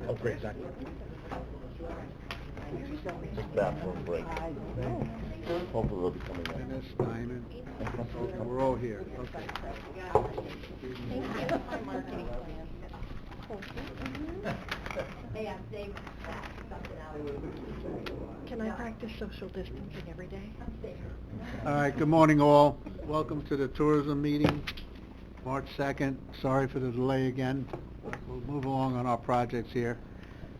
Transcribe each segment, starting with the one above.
Oh, great, exactly. Just bathroom break. Hopefully they'll be coming in. Dennis, Diamond, okay, we're all here, okay. My marketing plan. Hey, I'm saving something out. Can I practice social distancing every day? All right, good morning all. Welcome to the tourism meeting, March 2nd. Sorry for the delay again. We'll move along on our projects here.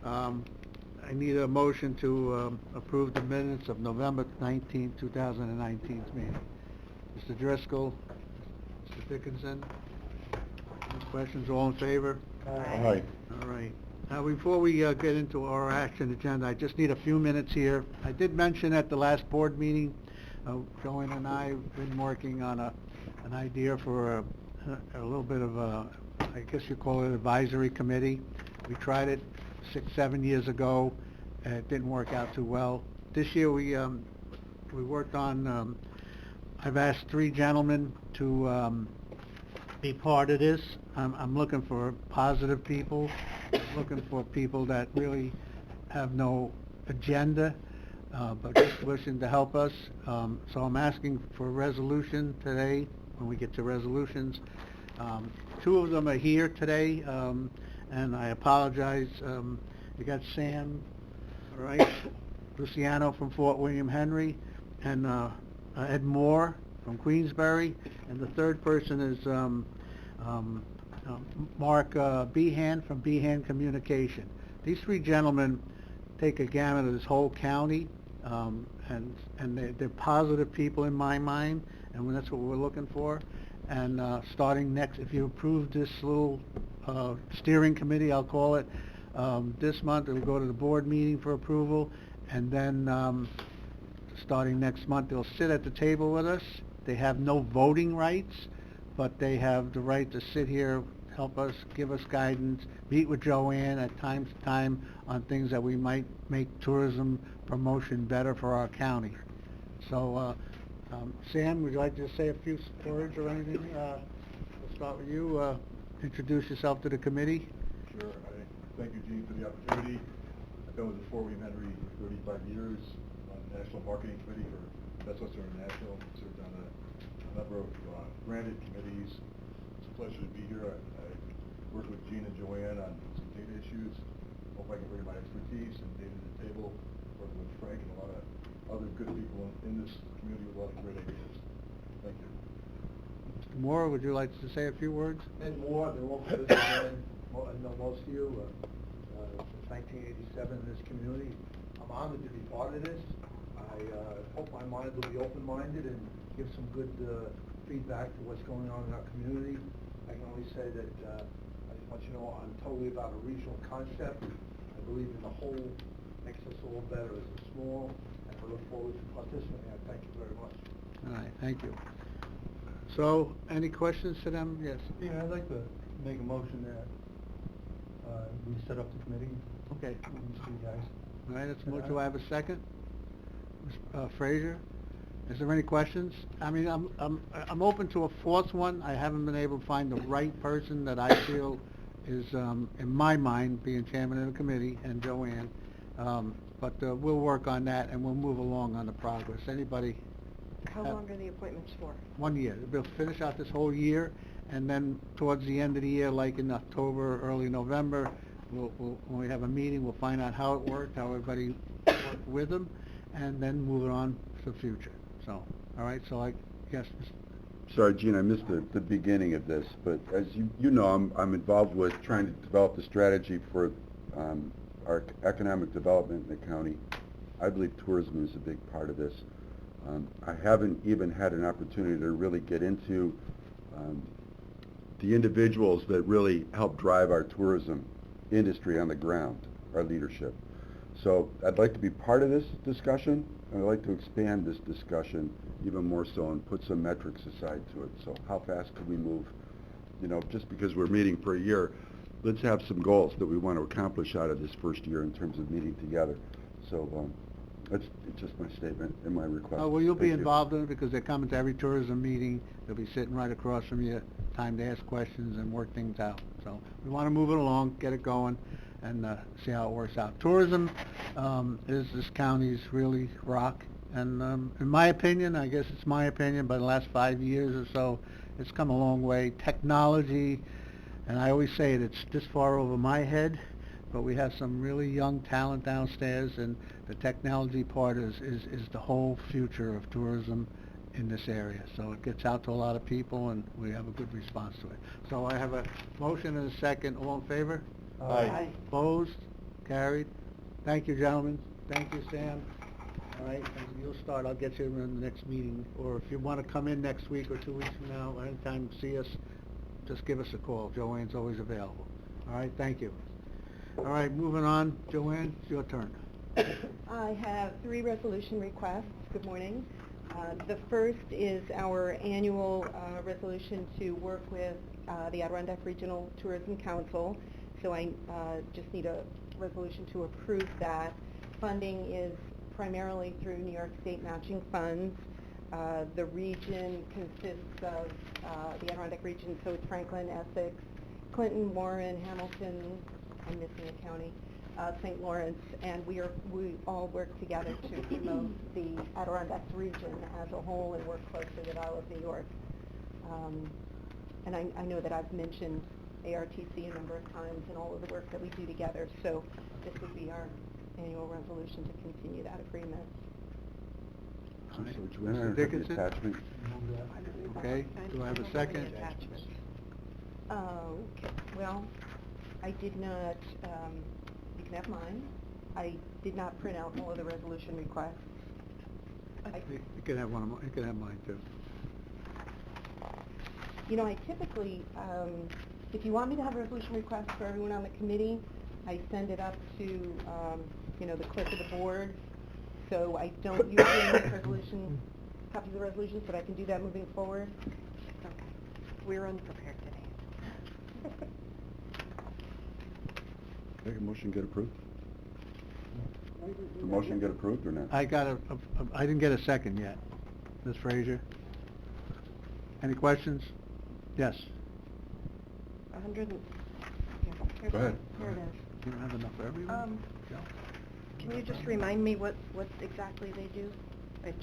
I need a motion to approve the minutes of November 19, 2019 meeting. Mr. Driscoll, Mr. Dickinson, any questions, all in favor? Aye. All right. Now, before we get into our action agenda, I just need a few minutes here. I did mention at the last board meeting, Joanne and I have been working on an idea for a little bit of a, I guess you call it advisory committee. We tried it 6-7 years ago, and it didn't work out too well. This year we worked on, I've asked 3 gentlemen to be part of this. I'm looking for positive people, looking for people that really have no agenda, but just wishing to help us. So I'm asking for a resolution today, when we get to resolutions. 2 of them are here today, and I apologize. You got Sam, all right, Luciano from Fort William Henry, and Ed Moore from Queensbury, and the third person is Mark Behan from Behan Communication. These 3 gentlemen take a gamut of this whole county, and they're positive people in my mind, and that's what we're looking for. And starting next, if you approve this little steering committee, I'll call it, this month it'll go to the board meeting for approval, and then starting next month they'll sit at the table with us. They have no voting rights, but they have the right to sit here, help us, give us guidance, meet with Joanne at time to time on things that we might make tourism promotion better for our county. So, Sam, would you like to say a few words or anything? We'll start with you. Introduce yourself to the committee. Sure. Thank you, Gene, for the opportunity. I've been with the Fort William Henry for 35 years on the National Marketing Committee for Best Western International. Served on a number of granted committees. It's a pleasure to be here. I worked with Gene and Joanne on some data issues. Hope I can bring my expertise and data to the table. Working with Frank and a lot of other good people in this community with a lot of great ideas. Thank you. Mr. Moore, would you like to say a few words? And more, I've been working with this man, I know most of you, since 1987 in this community. I'm honored to be part of this. I hope my mind will be open-minded and give some good feedback to what's going on in our community. I can only say that I just want you to know I'm totally about a regional concept. I believe in the whole makes us all better as a small, and I look forward to participating. I thank you very much. All right, thank you. So, any questions to them? Yes. Yeah, I'd like to make a motion that we set up the committee. Okay. These 3 guys. All right, let's move. Do I have a second? Frazier? Is there any questions? I mean, I'm open to a 4th one. I haven't been able to find the right person that I feel is, in my mind, being chairman of the committee, and Joanne. But we'll work on that, and we'll move along on the progress. Anybody? How long are the appointments for? 1 year. We'll finish out this whole year, and then towards the end of the year, like in October, early November, when we have a meeting, we'll find out how it worked, how everybody worked with them, and then move it on to the future. So, all right, so I guess... Sorry, Gene, I missed the beginning of this, but as you know, I'm involved with trying to develop the strategy for our economic development in the county. I believe tourism is a big part of this. I haven't even had an opportunity to really get into the individuals that really help drive our tourism industry on the ground, our leadership. So I'd like to be part of this discussion, and I'd like to expand this discussion even more so and put some metrics aside to it. So how fast could we move? You know, just because we're meeting for a year, let's have some goals that we want to accomplish out of this first year in terms of meeting together. So it's just my statement and my request. Oh, well, you'll be Thank you. involved in it because they're coming to every tourism meeting. They'll be sitting right across from you, time to ask questions and work things out. So we want to move it along, get it going, and see how it works out. Tourism is this county's really rock, and in my opinion, I guess it's my opinion, but in the last 5 years or so, it's come a long way. Technology, and I always say it's this far over my head, but we have some really young talent downstairs, and the technology part is the whole future of tourism in this area. So it gets out to a lot of people, and we have a good response to it. So I have a motion and a second. All in favor? Aye. Opposed? Carried. Thank you, gentlemen. Thank you, Sam. All right, and you'll start. I'll get you in the next meeting, or if you want to come in next week or 2 weeks from now, or anytime to see us, just give us a call. Joanne's always available. All right, thank you. All right, moving on. Joanne, it's your turn. I have 3 resolution requests. Good morning. The first is our annual resolution to work with the Adirondack Regional Tourism Council. So I just need a resolution to approve that. Funding is primarily through New York State matching funds. The region consists of the Adirondack region, so it's Franklin, Essex, Clinton, Warren, Hamilton, I'm missing a county, St. Lawrence, and we all work together to promote the Adirondack region as a whole and work closely with Isle of New York. And I know that I've mentioned ARTC a number of times and all of the work that we do together, so this would be our annual resolution to continue that agreement. So Mr. Joanne, I have the Dickinson? attachment. Okay, do I have a second? Okay, well, I did not, you can have mine. I did not print out all of the resolution requests. You can have one of mine, you can have mine too. You know, I typically, if you want me to have a resolution request for everyone on the committee, I send it up to, you know, the clerk of the board. So I don't usually make resolution, copies of the resolutions, but I can do that moving forward. Okay. We're unprepared today. Make a motion get approved? The motion get approved or not? I didn't get a second yet. Ms. Frazier? Any questions? Yes. 100 and, Go ahead. Here it is. You don't have enough for everyone? Joe? Can you just remind me what exactly they do? I'm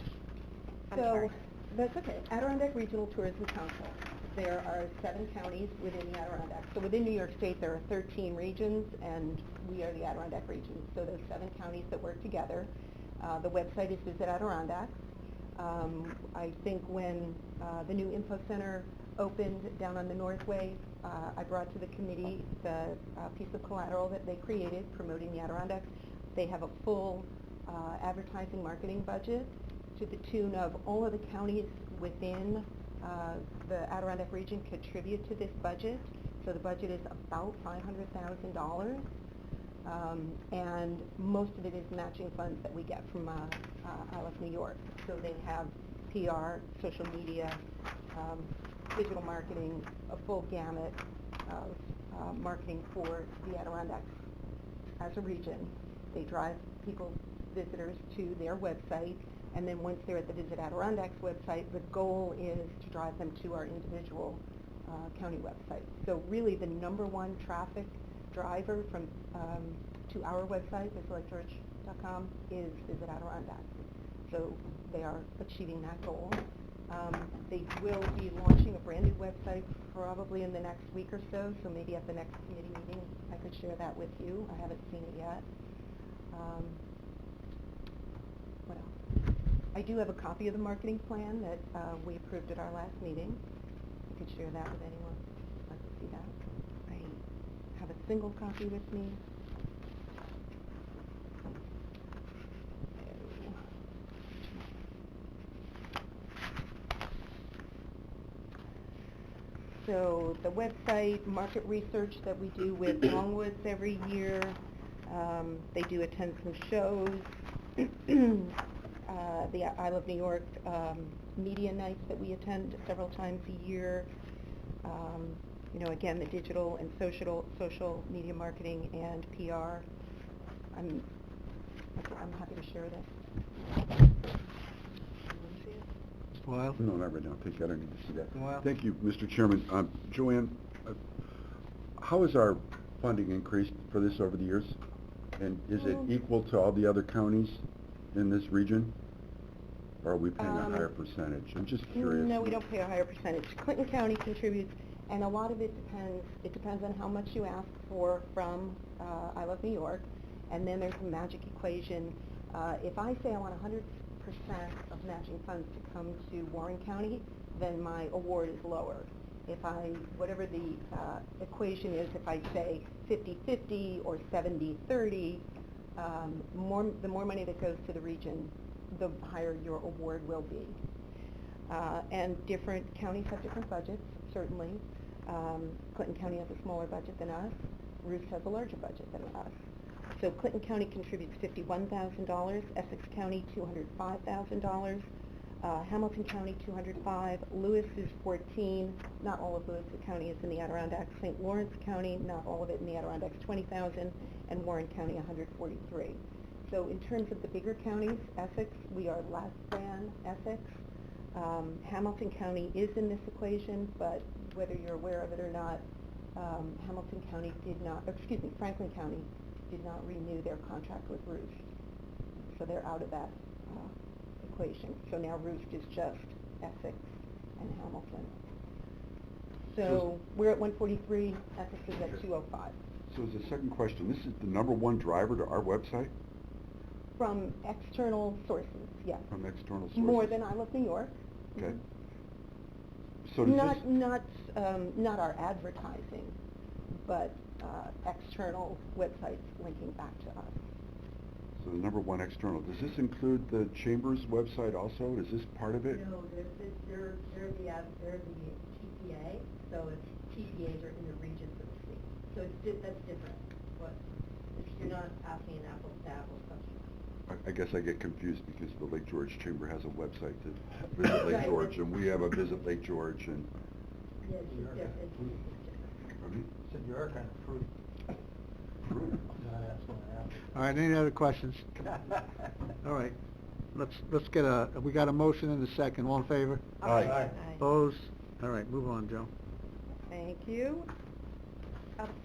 So, sorry. That's okay. Adirondack Regional Tourism Council. There are 7 counties within the Adirondack. So within New York State, there are 13 regions, and we are the Adirondack region. So there's 7 counties that work together. The website is Visit Adirondack. I think when the new info center opened down on the Northway, I brought to the committee the piece of collateral that they created promoting the Adirondacks. They have a full advertising marketing budget to the tune of all of the counties within the Adirondack region contribute to this budget. So the budget is about $500,000. And most of it is matching funds that we get from Isle of New York. So they have PR, social media, digital marketing, a full gamut of marketing for the Adirondacks as a region. They drive visitors to their website, and then once they're at the Visit Adirondacks website, the goal is to drive them to our individual county websites. So really the #1 traffic driver from to our website, visitlakechurch.com, is Visit Adirondack. So they are achieving that goal. They will be launching a brand new website probably in the next week or so, so maybe at the next committee meeting I could share that with you. I haven't seen it yet. What else? I do have a copy of the marketing plan that we approved at our last meeting. I could share that with anyone who'd like to see that. I have a single copy with me. So the website, market research that we do with Longwoods every year. They do attend some shows. The Isle of New York media nights that we attend several times a year. You know, again, the digital and social media marketing and PR. I'm happy to share this. Mr. Weil? No, not right now. Thank you. I don't need to see that. Well- Thank you, Mr. Chairman. Joanne, how is our funding increased for this over the years? And is it Um, equal to all the other counties in this region? Or are we paying a Um, higher percentage? I'm just curious. No, we don't pay a higher percentage. Clinton County contributes, and a lot of it depends on how much you ask for from I Love New York, and then there's a magic equation. If I say I want 100% of matching funds to come to Warren County, then my award is lower. Whatever the equation is, if I say 50-50 or 70-30, the more money that goes to the region, the higher your award will be. And different counties have different budgets, certainly. Clinton County has a smaller budget than us. Roost has a larger budget than us. So Clinton County contributes $51,000, Essex County $205,000, Hamilton County $205,000, Lewis is $14,000. Not all of Lewis County is in the Adirondacks. St. Lawrence County, not all of it in the Adirondacks, $20,000, and Warren County $143,000. So in terms of the bigger counties, Essex, we are less than Essex. Hamilton County is in this equation, but whether you're aware of it or not, Franklin County did not renew their contract with Roost. So they're out of that equation. So now Roost is just Essex and Hamilton. So we're at 143, Essex is at 205. So as a second question, this is the #1 driver to our website From external sources, yes. from external sources? More than I Love New York. Okay. So does this... Not our advertising, but external websites linking back to us. So the #1 external, does this include the Chamber's website also? Is this part of it? No, they're the TPA, so it's TPAs are in the regions of the state. So that's different. You're not asking an apples to apples question. I guess I get confused because the Lake George Chamber has a website to visit Lake Right. George, and we have a Visit Lake George, and... Yeah, it's just different. It's different. Pardon me? Said you are kind of fruity. Fruity? No, that's what I asked. All right, any other questions? All right, let's get we got a motion and a second, all in favor? Aye. Aye. Opposed? All right, move on, Joe. Thank you.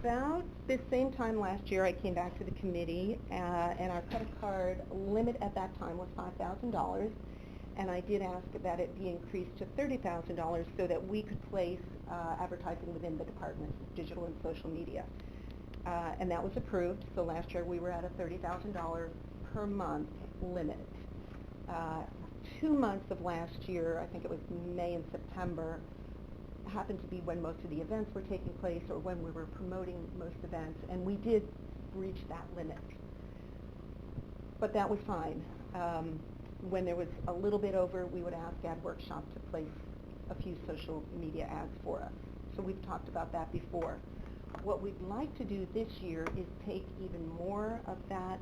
About this same time last year, I came back to the committee, and our credit card limit at that time was $5,000, and I did ask that it be increased to $30,000 so that we could place advertising within the department, digital and social media. And that was approved, so last year we were at a $30,000 per month limit. 2 months of last year, I think it was May and September, happened to be when most of the events were taking place or when we were promoting most events, and we did reach that limit. But that was fine. When there was a little bit over, we would ask Ad Workshop to place a few social media ads for us. So we've talked about that before. What we'd like to do this year is take even more of that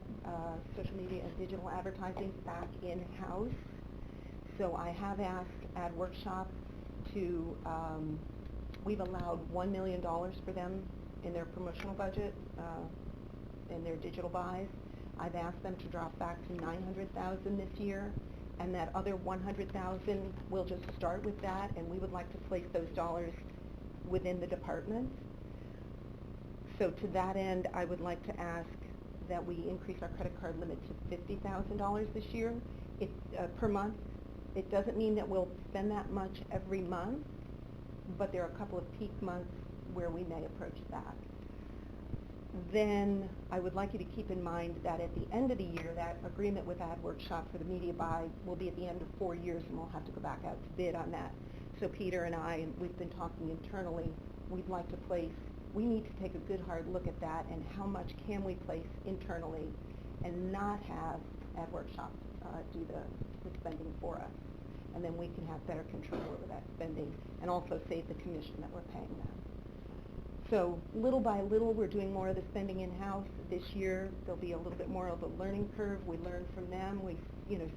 social media and digital advertising back in-house. So I have asked Ad Workshop to, we've allowed $1 million for them in their promotional budget, in their digital buys. I've asked them to drop back to $900,000 this year, and that other $100,000, we'll just start with that, and we would like to place those dollars within the department. So to that end, I would like to ask that we increase our credit card limit to $50,000 this year per month. It doesn't mean that we'll spend that much every month, but there are a couple of peak months where we may approach that. Then I would like you to keep in mind that at the end of the year, that agreement with Ad Workshop for the media buy will be at the end of 4 years, and we'll have to go back out to bid on that. So Peter and I, and we've been talking internally, we'd like to place, we need to take a good hard look at that and how much can we place internally and not have Ad Workshop do the spending for us. And then we can have better control over that spending and also save the commission that we're paying them. So little by little, we're doing more of the spending in-house. This year, there'll be a little bit more of a learning curve. We learn from them. We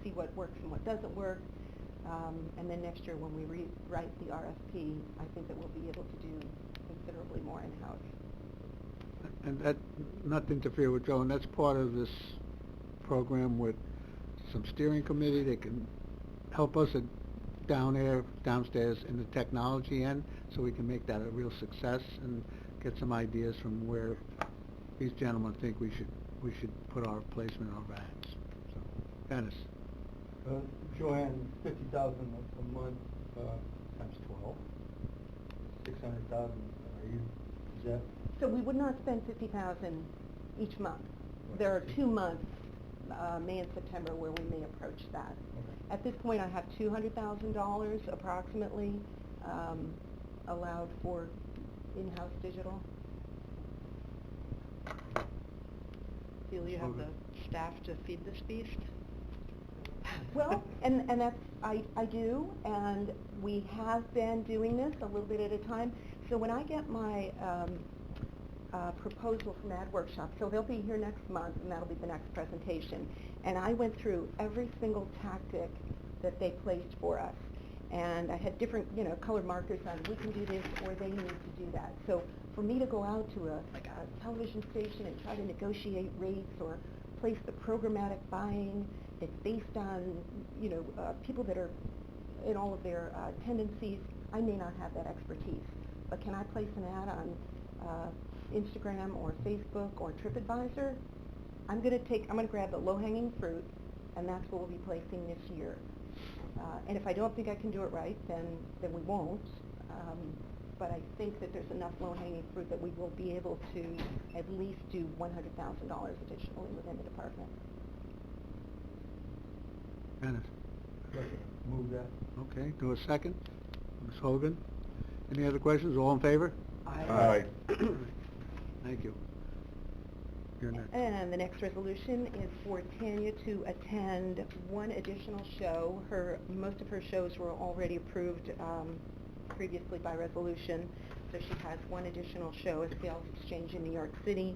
see what works and what doesn't work. And then next year, when we rewrite the RFP, I think that we'll be able to do considerably more in-house. And that, not to interfere with Joe, and that's part of this program with some steering committee that can help us downstairs in the technology end, so we can make that a real success and get some ideas from where these gentlemen think we should put our placement on our ads. So, Dennis? Joanne, 50,000 a month, times 12, 600,000, is that? So we would not spend 50,000 each month. There are 2 months, May and September, where we may approach that. Okay. At this point, I have $200,000 approximately allowed for in-house digital. Feel you have the staff to feed this beast? Well, and that's, I do, and we have been doing this a little bit at a time. So when I get my proposal from Ad Workshop, so they'll be here next month, and that'll be the next presentation. And I went through every single tactic that they placed for us. And I had different, colored markers on, we can do this, or they need to do that. So for me to go out to a television station and try to negotiate rates or place the programmatic buying that's based on, people that are in all of their tendencies, I may not have that expertise. But can I place an ad on Instagram or Facebook or TripAdvisor? I'm going to grab the low-hanging fruit, and that's what we'll be placing this year. And if I don't think I can do it right, then we won't. But I think that there's enough low-hanging fruit that we will be able to at least do $100,000 additionally within the department. Dennis? Move that. Okay, do a second. Ms. Hogan? Any other questions? All in favor? Aye. Thank you. You're next. And the next resolution is for Tanya to attend one additional show. Most of her shows were already approved previously by resolution. So she has one additional show at Sales Exchange in New York City,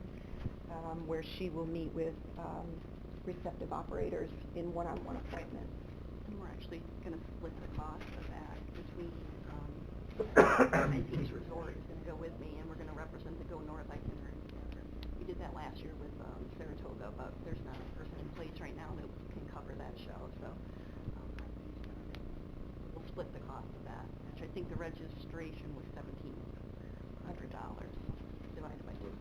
where she will meet with receptive operators in one-on-one appointments. And we're actually going to split the cost of that between Antiques Resort is going to go with me, and we're going to represent the Go North itinerary together. We did that last year with Saratoga, but there's not a person in place right now that can cover that show, so we'll split the cost of that, which I think the registration was $1,700 divided by 2.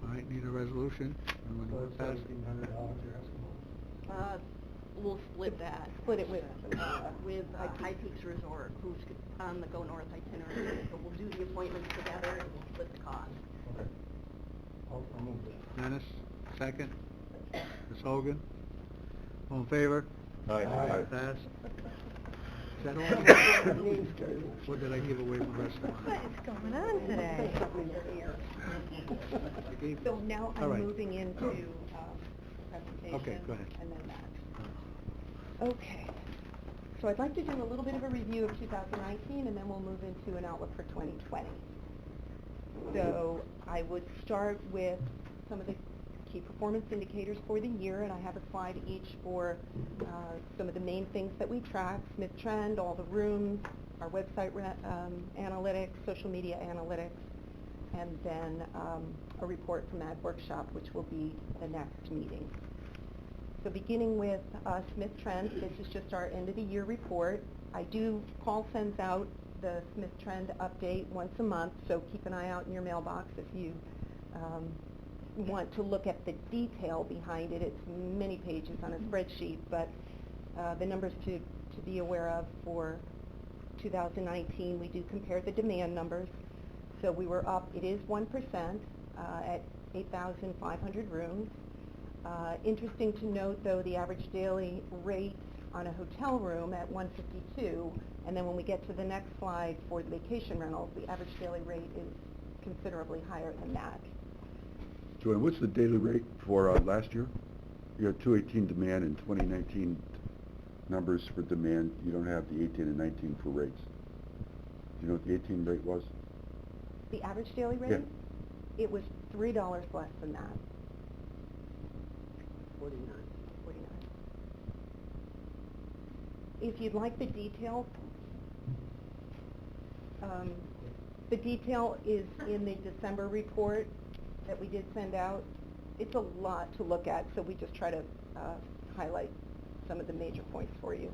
All right, need a resolution? Anyone So want it's to pass? $1,700 you're asking for. We'll split that. Split it with High Peaks Resort, who's on the Go North itinerary. So we'll do the appointments together and we'll split the cost. Okay. I'll move that. Dennis, second. Ms. Hogan? All in favor? Aye. Pass. Is that all? Or did I give away the rest of What mine? is going on today? I gave- So now All I'm right. moving into presentation. Okay, go ahead. And then that. Okay. So I'd like to do a little bit of a review of 2019, and then we'll move into an outlook for 2020. So I would start with some of the key performance indicators for the year, and I have a slide each for some of the main things that we track: Smith Trend, all the rooms, our website analytics, social media analytics, and then a report from Ad Workshop, which will be the next meeting. So beginning with Smith Trend, this is just our end of the year report. Paul sends out the Smith Trend update once a month, so keep an eye out in your mailbox if you want to look at the detail behind it. It's many pages on a spreadsheet, but the numbers to be aware of for 2019, we do compare the demand numbers. So we were up, it is 1%, at 8,500 rooms. Interesting to note, though, the average daily rate on a hotel room at $152, and then when we get to the next slide for the vacation rentals, the average daily rate is considerably higher than that. Joanne, what's the daily rate for last year? You had 218 demand and 2019 numbers for demand. You don't have the 18 and 19 for rates. Do you know what the 18 rate was? The average daily rate? Yeah. It was $3 less than that. 49. If you'd like the detail is in the December report that we did send out. It's a lot to look at, so we just try to highlight some of the major points for you.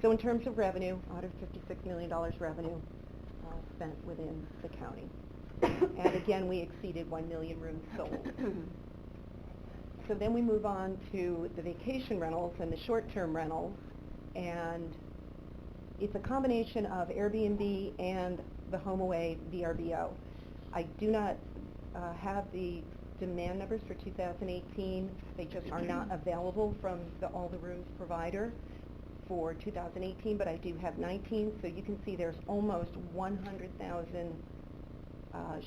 So in terms of revenue, $156 million revenue spent within the county. And again, we exceeded 1 million rooms sold. So then we move on to the vacation rentals and the short-term rentals, and it's a combination of Airbnb and the HomeAway VRBO. I do not have the demand numbers for 2018. They just are not available from the All the Rooms provider for 2018, but I do have 19, so you can see there's almost 100,000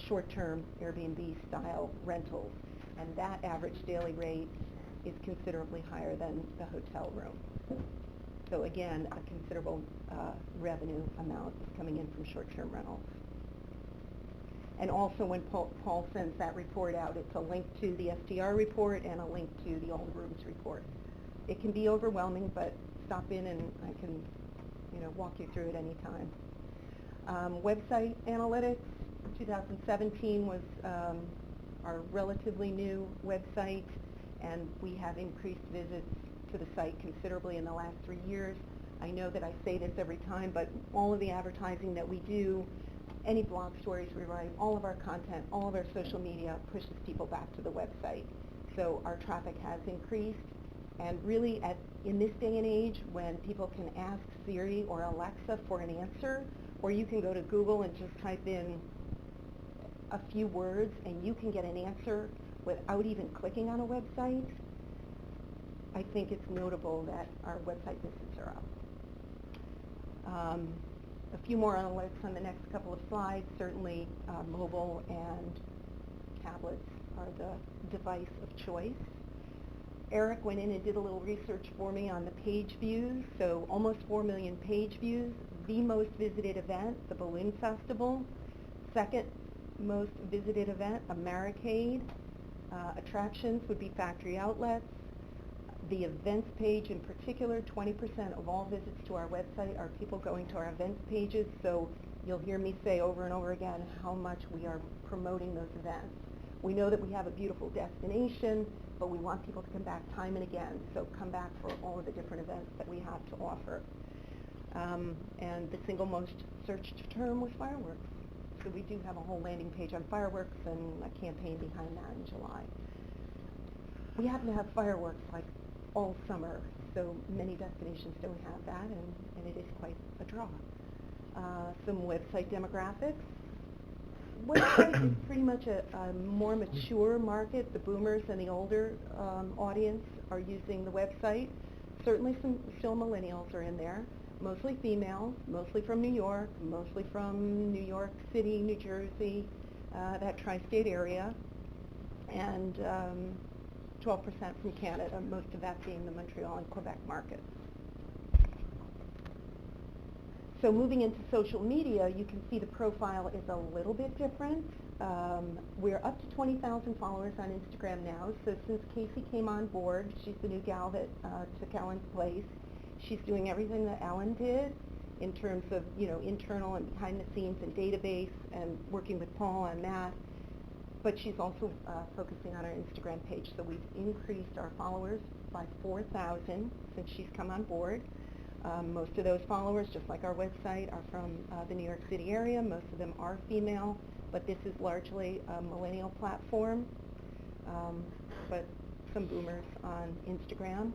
short-term Airbnb-style rentals, and that average daily rate is considerably higher than the hotel room. So again, a considerable revenue amount is coming in from short-term rentals. And also when Paul sends that report out, it's a link to the STR report and a link to the All the Rooms report. It can be overwhelming, but stop in and I can, walk you through it any time. Website analytics, 2017 was our relatively new website, and we have increased visits to the site considerably in the last 3 years. I know that I say this every time, but all of the advertising that we do, any blog stories we write, all of our content, all of our social media pushes people back to the website. So our traffic has increased, and really in this day and age when people can ask Siri or Alexa for an answer, or you can go to Google and just type in a few words and you can get an answer without even clicking on a website, I think it's notable that our website visits are up. A few more analytics on the next couple of slides. Certainly mobile and tablets are the device of choice. Eric went in and did a little research for me on the page views, so almost 4 million page views. The most visited event, the Balloon Festival. Second most visited event, Americade. Attractions would be factory outlets. The events page in particular, 20% of all visits to our website are people going to our events pages, so you'll hear me say over and over again how much we are promoting those events. We know that we have a beautiful destination, but we want people to come back time and again, so come back for all of the different events that we have to offer. And the single most searched term was fireworks. So we do have a whole landing page on fireworks and a campaign behind that in July. We happen to have fireworks like all summer, so many destinations don't have that, and it is quite a draw. Some website demographics. Website is pretty much a more mature market. The boomers and the older audience are using the website. Certainly still millennials are in there. Mostly female, mostly from New York, mostly from New York City, New Jersey, that tri-state area, and 12% from Canada, most of that being the Montreal and Quebec markets. So moving into social media, you can see the profile is a little bit different. We're up to 20,000 followers on Instagram now, so since Casey came on board, she's the new gal that took Ellen's place. She's doing everything that Ellen did in terms of, internal and behind the scenes and database and working with Paul on that. But she's also focusing on our Instagram page. So we've increased our followers by 4,000 since she's come on board. Most of those followers, just like our website, are from the New York City area. Most of them are female, but this is largely a millennial platform. But some boomers on Instagram.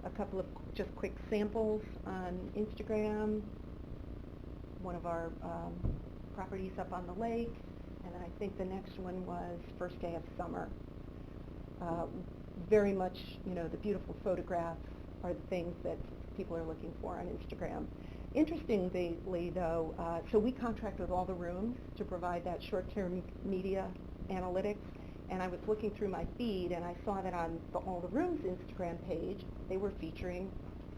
A couple of just quick samples on Instagram. One of our properties up on the lake, and I think the next one was first day of summer. Very much, the beautiful photographs are the things that people are looking for on Instagram. Interestingly though, so we contract with All the Rooms to provide that short-term media analytics. And I was looking through my feed, and I saw that on the All the Rooms Instagram page, they were featuring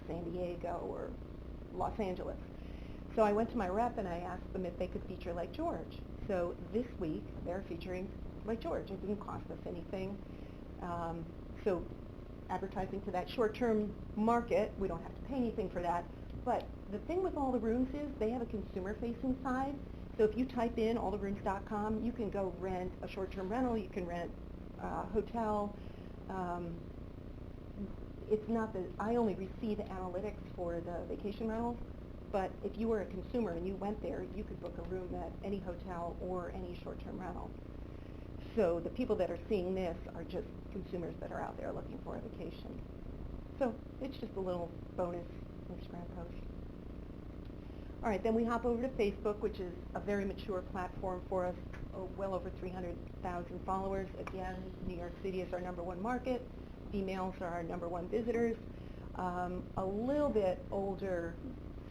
San Diego or Los Angeles. So I went to my rep and I asked them if they could feature Lake George. So this week, they're featuring Lake George. It didn't cost us anything. So advertising to that short-term market, we don't have to pay anything for that. But the thing with All the Rooms is they have a consumer-facing side. So if you type in alltherooms.com, you can go rent a short-term rental, you can rent a hotel. It's not that I only receive analytics for the vacation rentals. But if you were a consumer and you went there, you could book a room at any hotel or any short-term rental. So the people that are seeing this are just consumers that are out there looking for a vacation. So it's just a little bonus Instagram post. All right, then we hop over to Facebook, which is a very mature platform for us, well over 300,000 followers. Again, New York City is our #1 market. Females are our #1 visitors. A little bit older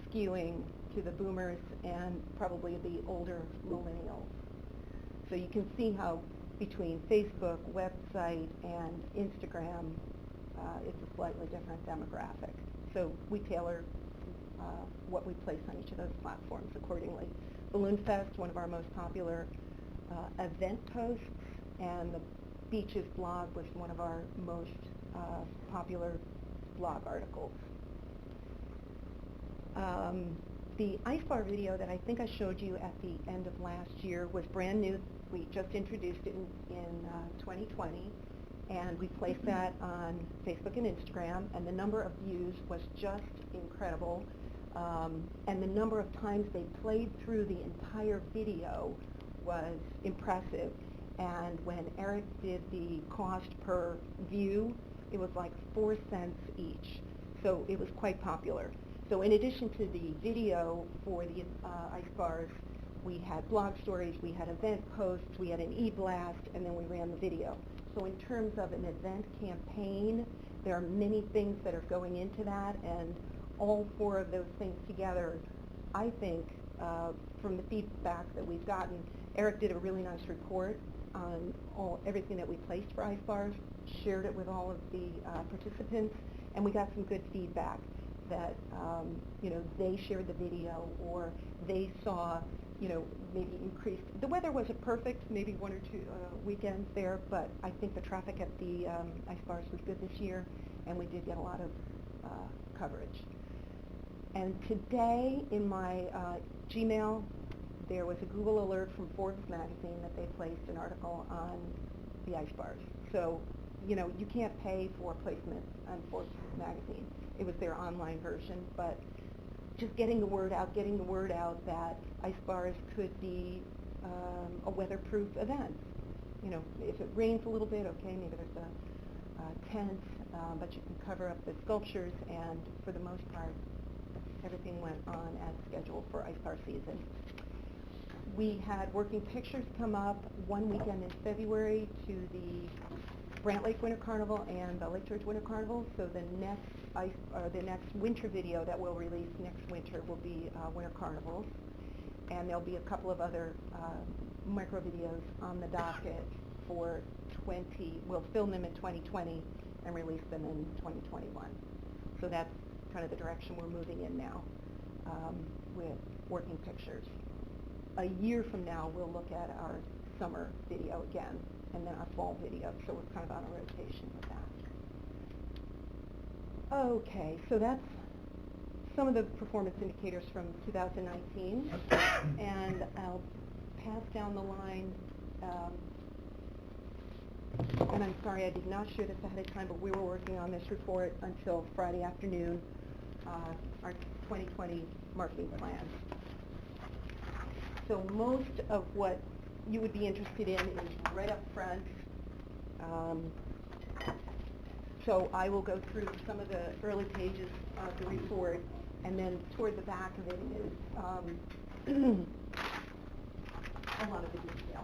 skewing to the boomers and probably the older millennials. So you can see how between Facebook, website, and Instagram, it's a slightly different demographic. So we tailor what we place on each of those platforms accordingly. Balloon Fest, one of our most popular event posts, and the Beaches blog was one of our most popular blog articles. The Ice Bar video that I think I showed you at the end of last year was brand new. We just introduced it in 2020, and we placed that on Facebook and Instagram, and the number of views was just incredible. And the number of times they played through the entire video was impressive. And when Eric did the cost per view, it was like 4 cents each. So it was quite popular. So in addition to the video for the ice bars, we had blog stories, we had event posts, we had an e-blast, and then we ran the video. So in terms of an event campaign, there are many things that are going into that, and all 4 of those things together, I think, from the feedback that we've gotten, Eric did a really nice report on everything that we placed for ice bars, shared it with all of the participants, and we got some good feedback that they shared the video, or they saw maybe increased. The weather wasn't perfect, maybe 1 or 2 weekends there, but I think the traffic at the ice bars was good this year, and we did get a lot of coverage. And today in my Gmail, there was a Google alert from Forbes magazine that they placed an article on the ice bars. So, you can't pay for placement on Forbes magazine. It was their online version, but just getting the word out that ice bars could be a weatherproof event. If it rains a little bit, okay, maybe there's a tent, but you can cover up the sculptures, and for the most part, everything went on as scheduled for ice bar season. We had Working Pictures come up one weekend in February to the Brant Lake Winter Carnival and the Lake George Winter Carnival. So the next winter video that we'll release next winter will be Winter Carnivals, and there'll be a couple of other micro videos on the docket for we'll film them in 2020 and release them in 2021. So that's kind of the direction we're moving in now with Working Pictures. A year from now, we'll look at our summer video again, and then our fall video, so we're kind of on a rotation with that. Okay, so that's some of the performance indicators from 2019, and I'll pass down the line. And I'm sorry I did not share this ahead of time, but we were working on this report until Friday afternoon, our 2020 marketing plan. So most of what you would be interested in is right up front. So I will go through some of the early pages of the report, and then toward the back of it is a lot of the detail.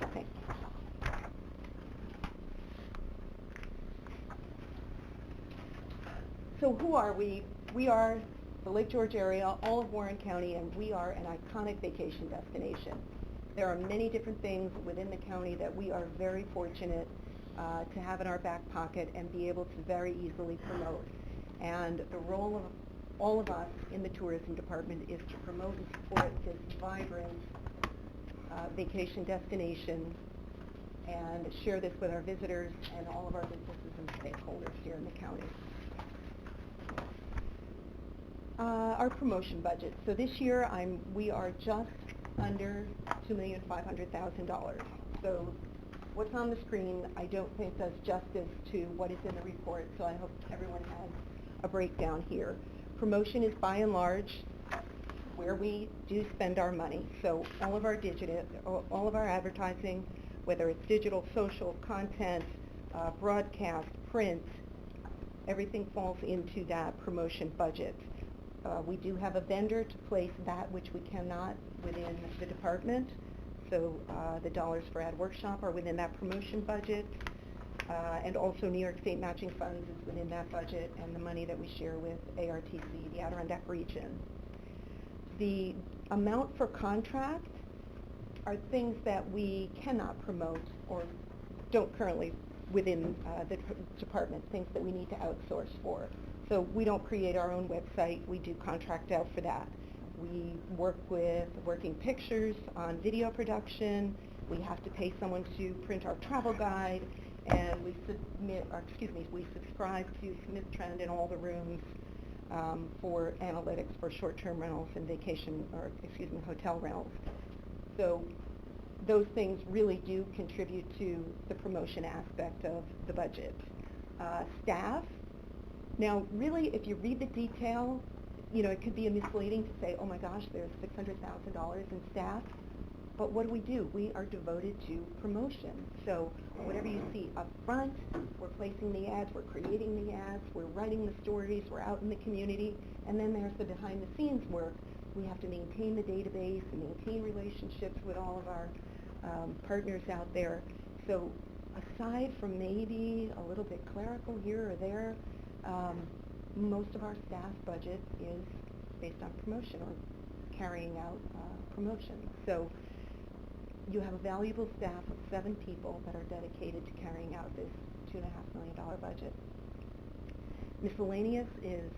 Okay. So who are we? We are the Lake George area, all of Warren County, and we are an iconic vacation destination. There are many different things within the county that we are very fortunate to have in our back pocket and be able to very easily promote. And the role of all of us in the tourism department is to promote and support this vibrant vacation destination and share this with our visitors and all of our businesses and stakeholders here in the county. Our promotion budget. So this year we are just under $2,500,000. So what's on the screen I don't think does justice to what is in the report, so I hope everyone has a breakdown here. Promotion is by and large where we do spend our money. So all of our advertising, whether it's digital, social, content, broadcast, print, everything falls into that promotion budget. We do have a vendor to place that which we cannot within the department. So the dollars for Ad Workshop are within that promotion budget. And also New York State Matching Funds is within that budget, and the money that we share with ARTC, the Adirondack region. The amount for contract are things that we cannot promote or don't currently within the department, things that we need to outsource for. So we don't create our own website, we do contract out for that. We work with Working Pictures on video production, we have to pay someone to print our travel guide, and we subscribe to Smith Trend in all the rooms for analytics for short-term rentals and hotel rentals. So those things really do contribute to the promotion aspect of the budget. Staff, now really if you read the detail, it could be misleading to say, oh my gosh, there's $600,000 in staff. But what do? We are devoted to promotion. So whatever you see up front, we're placing the ads, we're creating the ads, we're writing the stories, we're out in the community, and then there's the behind the scenes work. We have to maintain the database and maintain relationships with all of our partners out there. So aside from maybe a little bit clerical here or there, most of our staff budget is based on promotion or carrying out promotion. So you have a valuable staff of 7 people that are dedicated to carrying out this $2.5 million budget. Miscellaneous is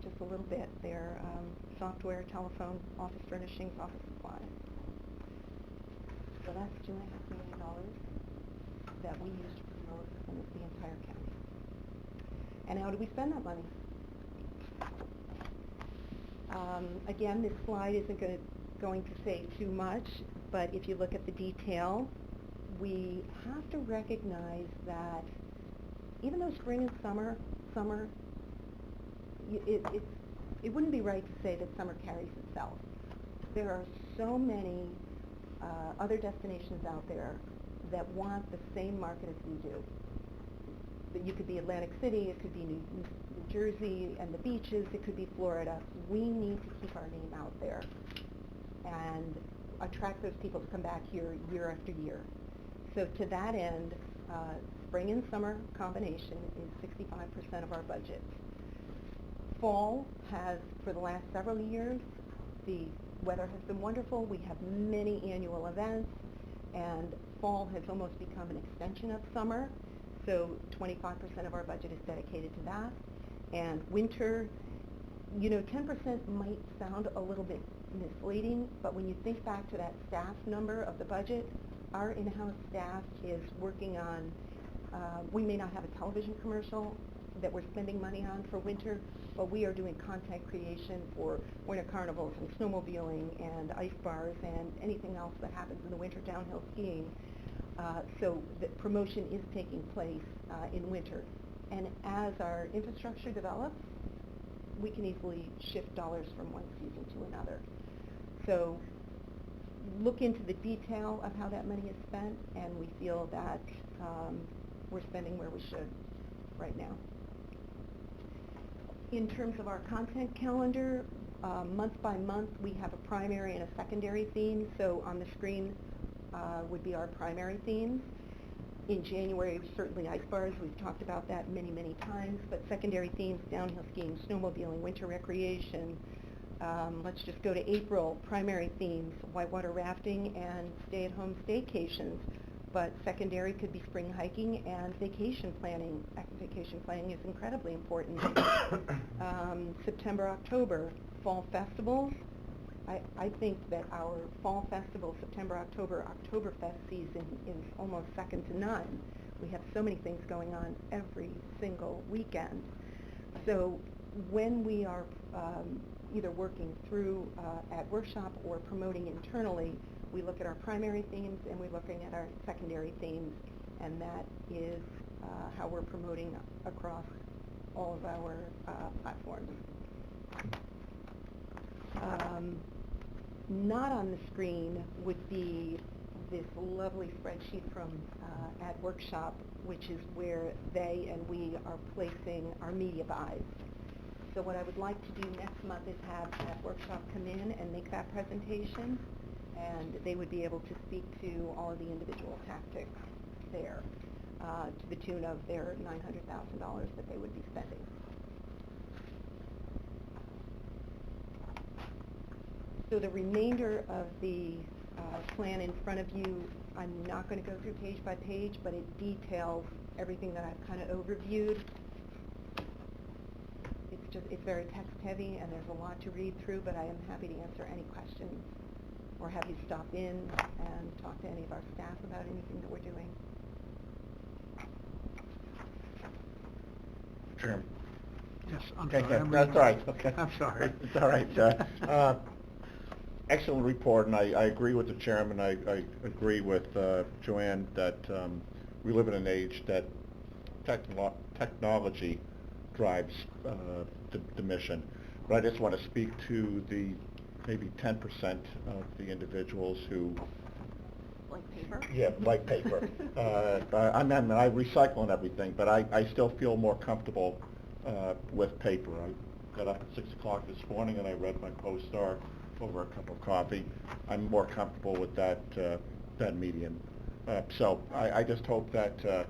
just a little bit. They're software, telephone, office furnishings, office supplies. So that's $2.5 million that we use to promote the entire county. And how do we spend that money? Again, this slide isn't going to say too much, but if you look at the detail, we have to recognize that even though spring and summer, it wouldn't be right to say that summer carries itself. There are so many other destinations out there that want the same market as we do. You could be Atlantic City, it could be New Jersey and the beaches, it could be Florida. We need to keep our name out there and attract those people to come back here year after year. So to that end, spring and summer combination is 65% of our budget. Fall has, for the last several years, the weather has been wonderful. We have many annual events, and fall has almost become an extension of summer. So 25% of our budget is dedicated to that. And winter, 10% might sound a little bit misleading, but when you think back to that staff number of the budget, our in-house staff is working on, we may not have a television commercial that we're spending money on for winter, but we are doing content creation for winter carnivals and snowmobiling and ice bars and anything else that happens in the winter, downhill skiing. So the promotion is taking place in winter. And as our infrastructure develops, we can easily shift dollars from one season to another. So look into the detail of how that money is spent, and we feel that we're spending where we should right now. In terms of our content calendar, month by month we have a primary and a secondary theme. So on the screen would be our primary themes. In January, certainly ice bars. We've talked about that many, many times. But secondary themes, downhill skiing, snowmobiling, winter recreation. Let's just go to April. Primary themes, whitewater rafting and stay-at-home staycations. But secondary could be spring hiking and vacation planning. Vacation planning is incredibly important. September, October, fall festivals. I think that our fall festival, September, October, Oktoberfest season is almost second to none. We have so many things going on every single weekend. So when we are either working through Ad Workshop or promoting internally, We look at our primary themes and we're looking at our secondary themes, and that is how we're promoting across all of our platforms. Not on the screen would be this lovely spreadsheet from Ad Workshop, which is where they and we are placing our media buys. So what I would like to do next month is have Ad Workshop come in and make that presentation, and they would be able to speak to all of the individual tactics there, to the tune of their $900,000 that they would be spending. So the remainder of the plan in front of you, I'm not going to go through page by page, but it details everything that I've kind of overviewed. It's very text heavy and there's a lot to read through, but I am happy to answer any questions or have you stop in and talk to any of our staff about anything that we're doing. Chairman. Yes, I'm Okay, sorry. I'm that's all right, okay. I'm sorry. It's all right. Excellent report, and I agree with the chairman. I agree with Joanne that we live in an age that technology drives the mission. But I just want to speak to the maybe 10% of the individuals who Like paper? yeah, like paper. I recycle and everything, but I still feel more comfortable with paper. I got up at 6 o'clock this morning and I read my Post-Star over a cup of coffee. I'm more comfortable with that medium. So I just hope that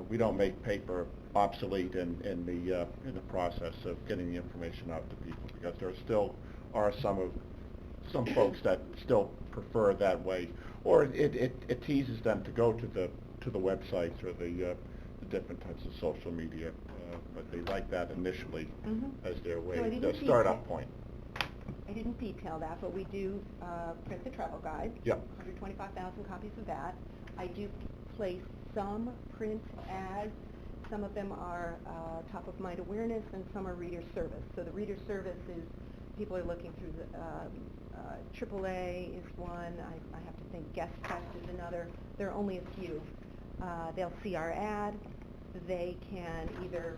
we don't make paper obsolete in the process of getting the information out to people, because there still are some folks that still prefer that way, or it teases them to go to the websites or the different types of social media, but they like that initially as their way, So I the didn't start-up point. I didn't detail that, but we do print the travel guide. Yep. 125,000 copies of that. I do place some print ads. Some of them are top-of-mind awareness, and some are reader service. So the reader service is people are looking through the AAA is one. I have to think Guest Test is another. There are only a few. They'll see our ad. They can either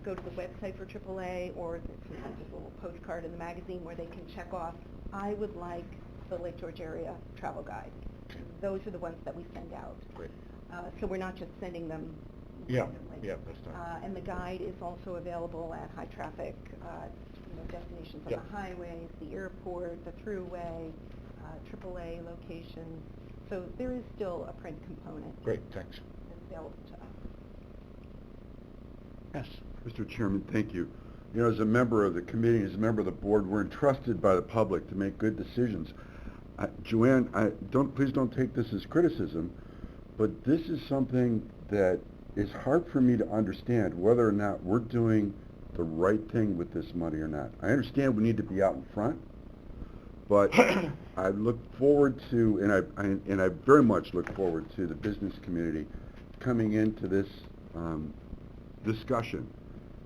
go to the website for AAA, or sometimes there's a little postcard in the magazine where they can check off, I would like the Lake George area travel guide. Those are the ones that we send out. Great. So we're not just sending them Yeah, randomly. yeah, that's fine. And the guide is also available at high traffic destinations on Yep. the highways, the airport, the thruway, AAA locations. So there is still a print component Great, thanks. that's available to us. Yes. Mr. Chairman, thank you. You know, as a member of the committee, as a member of the board, we're entrusted by the public to make good decisions. Joanne, please don't take this as criticism, but this is something that is hard for me to understand whether or not we're doing the right thing with this money or not. I understand we need to be out in front, but I look forward to, and I very much look forward to the business community coming into this discussion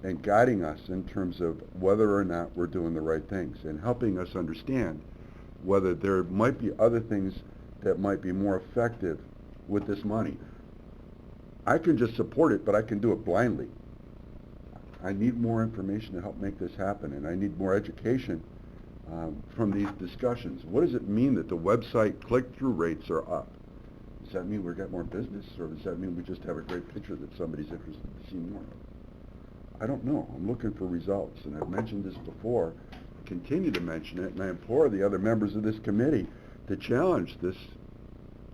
and guiding us in terms of whether or not we're doing the right things, and helping us understand whether there might be other things that might be more effective with this money. I can just support it, but I can do it blindly. I need more information to help make this happen, and I need more education from these discussions. What does it mean that the website click-through rates are up? Does that mean we get more business, or does that mean we just have a great picture that somebody's interested to see more of? I don't know. I'm looking for results, and I've mentioned this before. I continue to mention it, and I implore the other members of this committee to challenge this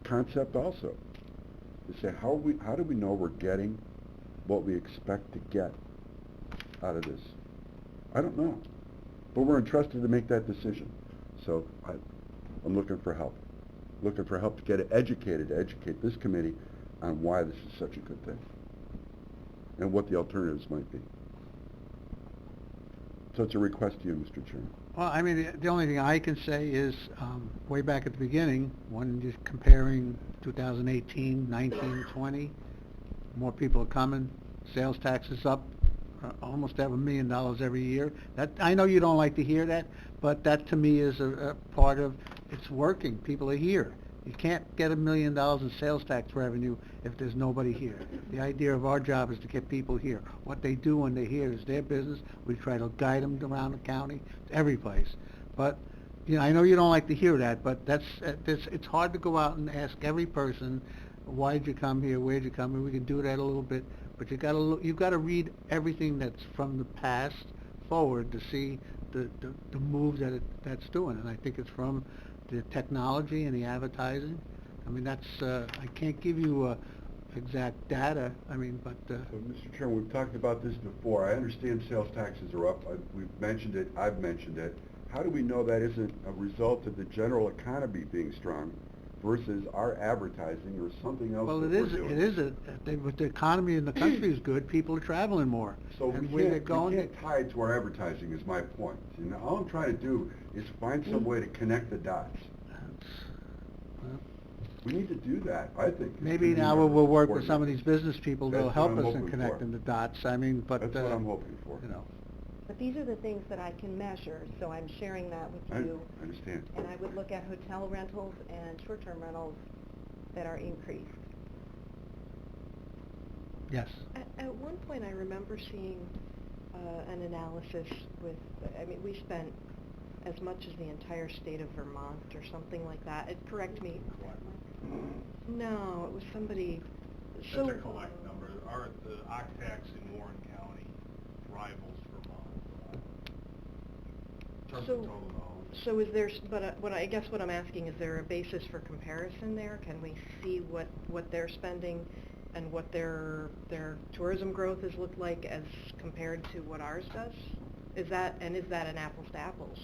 concept also. To say, how do we know we're getting what we expect to get out of this? I don't know. But we're entrusted to make that decision. So I'm looking for help. Looking for help to get educated, to educate this committee on why this is such a good thing and what the alternatives might be. So it's a request to you, Mr. Chairman. Well, I mean, the only thing I can say is, way back at the beginning, when you're comparing 2018, 19, 20, more people are coming, sales tax is up, almost $1 million every year. That, I know you don't like to hear that, but that to me is a part of it's working, people are here. You can't get $1 million in sales tax revenue if there's nobody here. The idea of our job is to get people here. What they do when they're here is their business. We try to guide them around the county, every place. But, you know, I know you don't like to hear that, but it's hard to go out and ask every person, why'd you come here, where'd you come here? We can do that a little bit, but you've got to read everything that's from the past forward to see the move that's doing. And I think it's from the technology and the advertising. I mean, that's, I can't give you exact data, I mean, but... So, Mr. Chairman, we've talked about this before. I understand sales taxes are up. We've mentioned it, I've mentioned it. How do we know that isn't a result of the general economy being strong versus our advertising or something else Well, that it we're is, doing? with the economy in the country is good, people are traveling more. So And we where they're can't, going, we can't tie it to our advertising is my point. You know, all I'm trying to do is find some way to connect the dots. well, We need to do that, I think. as maybe community now members we'll of work board with some of these members. business people, That's they'll what help I'm us in hoping for. connecting the dots, I mean, but... That's what I'm hoping for. You know. But these are the things that I can measure, so I'm sharing that with I you. understand. And I would look at hotel rentals and short-term rentals that are increased. Yes. At one point, I remember seeing an analysis with, I mean, we spent as much as the entire state of Vermont or something like that. Correct me. No, it was somebody, so... That's a collect number. The OCTAX in Warren County rivals Vermont in terms of total dollars. So is there, I guess what I'm asking, is there a basis for comparison there? Can we see what they're spending and what their tourism growth has looked like as compared to what ours does? Is that an apples to apples?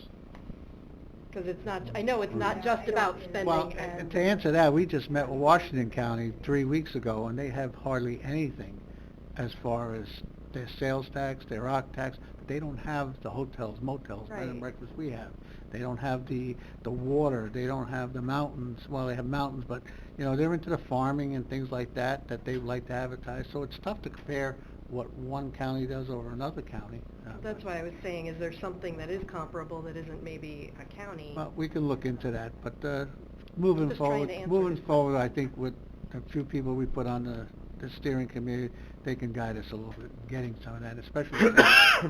Because it's not, I know it's not just about spending Well, and... to answer that, we just met with Washington County 3 weeks ago, and they have hardly anything as far as their sales tax, their OCTAX, but they don't have the hotels, motels, bed and Right. breakfast we have. They don't have the water, they don't have the mountains, well, they have mountains, but, you know, they're into the farming and things like that they would like to advertise, so it's tough to compare what one county does over another county. That's why I was saying, is there something that is comparable that isn't maybe a county? Well, we can look into that, but moving Just trying forward, to answer moving his forward, I think with a few people we put on the steering committee, they can guide us a little bit, in getting some of that, especially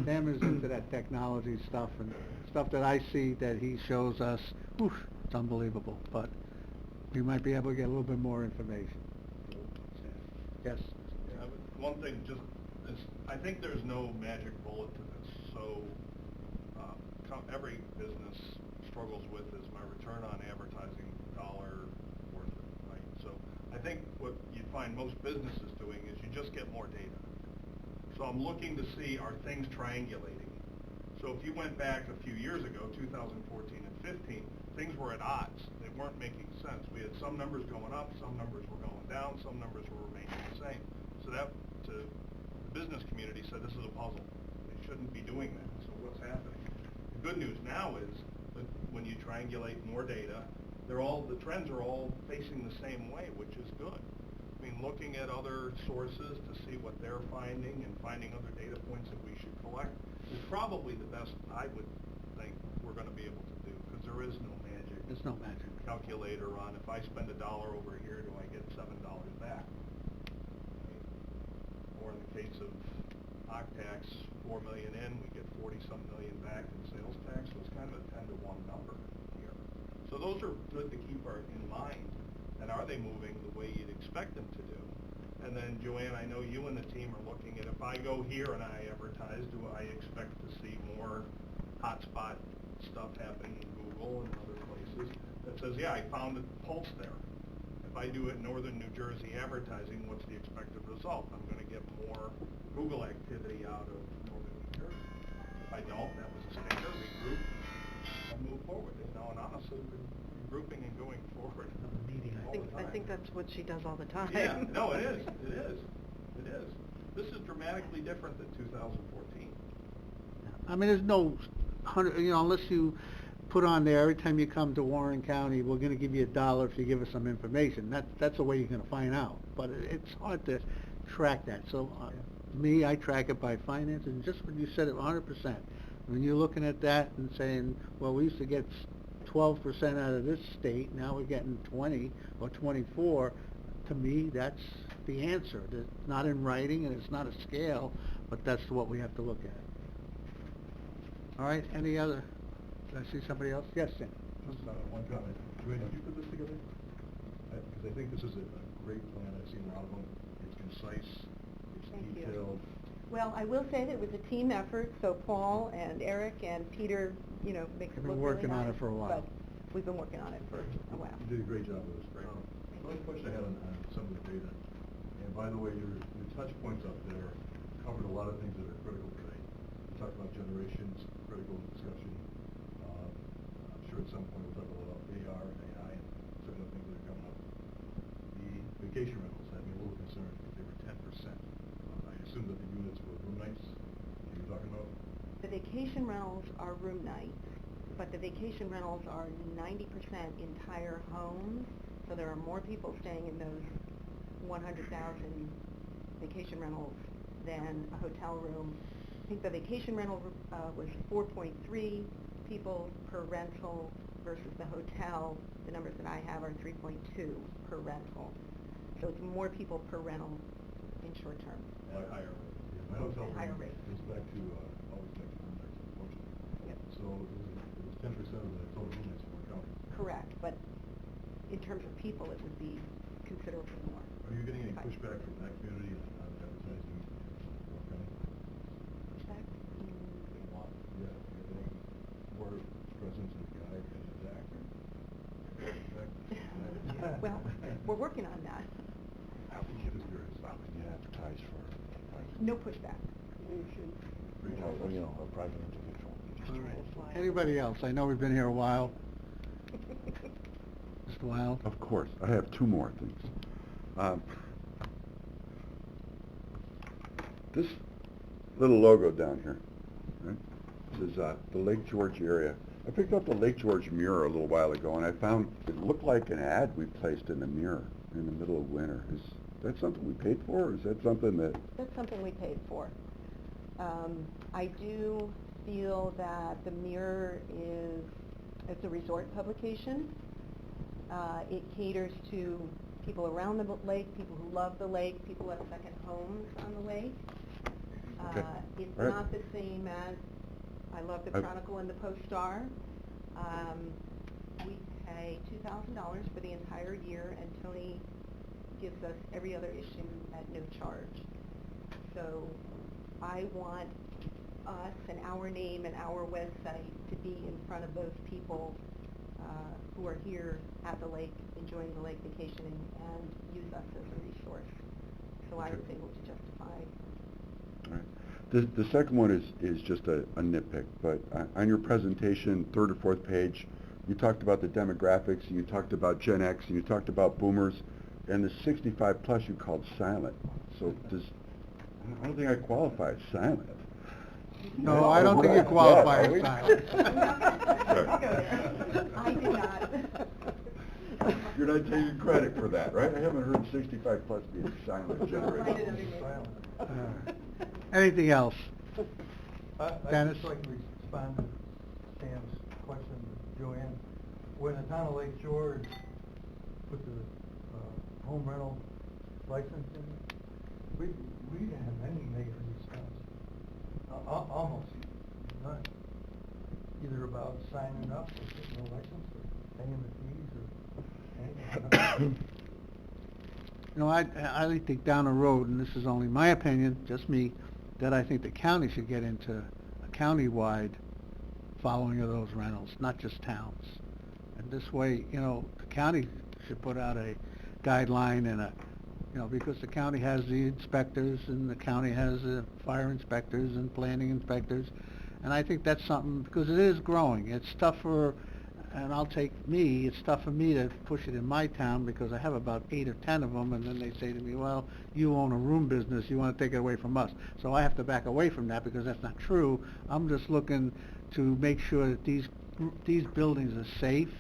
them is into that technology stuff and stuff that I see that he shows us, oof, it's unbelievable, but we might be able to get a little bit more information. Yes? Yeah, but one thing just is, I think there's no magic bullet to this. So every business struggles with is my return on advertising dollar worth it, right? So I think what you find most businesses doing is you just get more data. So I'm looking to see, are things triangulating? So if you went back a few years ago, 2014 and 15, things were at odds. They weren't making sense. We had some numbers going up, some numbers were going down, some numbers were remaining the same. So that, to the business community, said this is a puzzle. They shouldn't be doing that. So what's happening? The good news now is that when you triangulate more data, the trends are all facing the same way, which is good. I mean, looking at other sources to see what they're finding and finding other data points that we should collect is probably the best I would think we're going to be able to do, because there is no magic. There's no magic. Calculator on, if I spend $1 over here, do I get $7 back? I mean, or in the case of OCTAX, 4 million in, we get 40-some million back in sales tax, so it's kind of a 10-to-1 number here. So those are good to keep in mind, and are they moving the way you'd expect them to do? And then, Joanne, I know you and the team are looking at, if I go here and I advertise, do I expect to see more hotspot stuff happening in Google and other places that says, yeah, I found a pulse there. If I do it in northern New Jersey advertising, what's the expected result? I'm going to get more Google activity out of northern New Jersey. If I don't, that was a standard, regroup, and move forward. You know, and honestly, we're regrouping and going forward. I think that's what she does all the time. Yeah, no, it is. It is. It is. This is dramatically different than 2014. I mean, there's no unless you put on there, every time you come to Warren County, we're gonna give you $1 if you give us some information. That's the way you're gonna find out. But it's hard to track that. So, I track it by finances, and just when you said it 100%. When you're looking at that and saying, well, we used to get 12% out of this state, now we're getting 20 or 24. To me, that's the answer. It's not in writing and it's not a scale, but that's what we have to look at. All right, any other? Did I see somebody else? Yes, Sam. Just one comment. Joanne, did you put this together? Because I think this is a great plan. I've seen a lot of them. It's concise, it's Thank you. detailed. Well, I will say that it was a team effort, so Paul and Eric and Peter, you know, makes it We've look been really working on nice, it for a while. But we've been working on it for a while. You did a great job with this. The only question I had on some of the data, and by the way, your touch points up there covered a lot of things that are critical today. You talked about generations, critical discussion. I'm sure at some point we'll talk about AR and AI and certain other things that are coming up. The vacation rentals had me a little concerned because they were 10%. I assume that the units were room nights that you were talking about? The vacation rentals are room nights, but the vacation rentals are 90% entire homes, so there are more people staying in those 100,000 vacation rentals than a hotel room. I think the vacation rental was 4.3 people per rental versus the hotel. The numbers that I have are 3.2 per rental. So it's more people per rental in short term. At a higher rate. Yeah, my hotel At a higher room rate. is back to, always back to room nights, unfortunately. Yep. So it was 10% of the total room nights in Warren County. Correct, but in terms of people, it would be considerably more. Are you getting any Right. pushback from that community on advertising in Warren County? Pushback? Yeah, are they more presence in the guide and the actor? Well, we're working on that. How can you advertise for? No pushback. You know, a private individual. All right. Anybody else? I know we've been here a while. Mr. Wild? Of course. I have two more things. This little logo down here, right? This is the Lake George area. I picked up the Lake George Mirror a little while ago, and I found it looked like an ad we placed in the Mirror in the middle of winter. Is that something we paid for, or is that something that... That's something we paid for. I do feel that the Mirror it's a resort publication. It caters to people around the lake, people who love the lake, people who have second homes on the lake. Okay. It's All right. not the same as, I love the I've- Chronicle and the Post-Star. We pay $2,000 for the entire year, and Tony gives us every other issue at no charge. So I want us and our name and our website to be in front of those people who are here at the lake, enjoying the lake vacationing, and use us as a resource. So I Okay. was able to justify. All right. The second one is just a nitpick, but on your presentation, third or fourth page, you talked about the demographics, and you talked about Gen X, and you talked about boomers, and the 65 plus you called silent. So I don't think I qualify as silent. No, I don't think you qualify as silent. I do not. You're not taking credit for that, right? I haven't heard 65 plus be a silent generation. Anything else? I'd Dennis? just like to respond to Sam's question to Joanne. When the town of Lake George put the home rental license in, we didn't have any negative response. Almost none. Either about signing up or getting a license or paying the fees or anything. You know, I think down the road, and this is only my opinion, just me, that I think the county should get into a county-wide following of those rentals, not just towns. And this way, you know, the county should put out a guideline and because the county has the inspectors and the county has the fire inspectors and planning inspectors. And I think that's something, because it is growing. It's tough it's tough for me to push it in my town because I have about 8 or 10 of them, and then they say to me, well, you own a room business, you want to take it away from us. So I have to back away from that because that's not true. I'm just looking to make sure that these buildings are safe.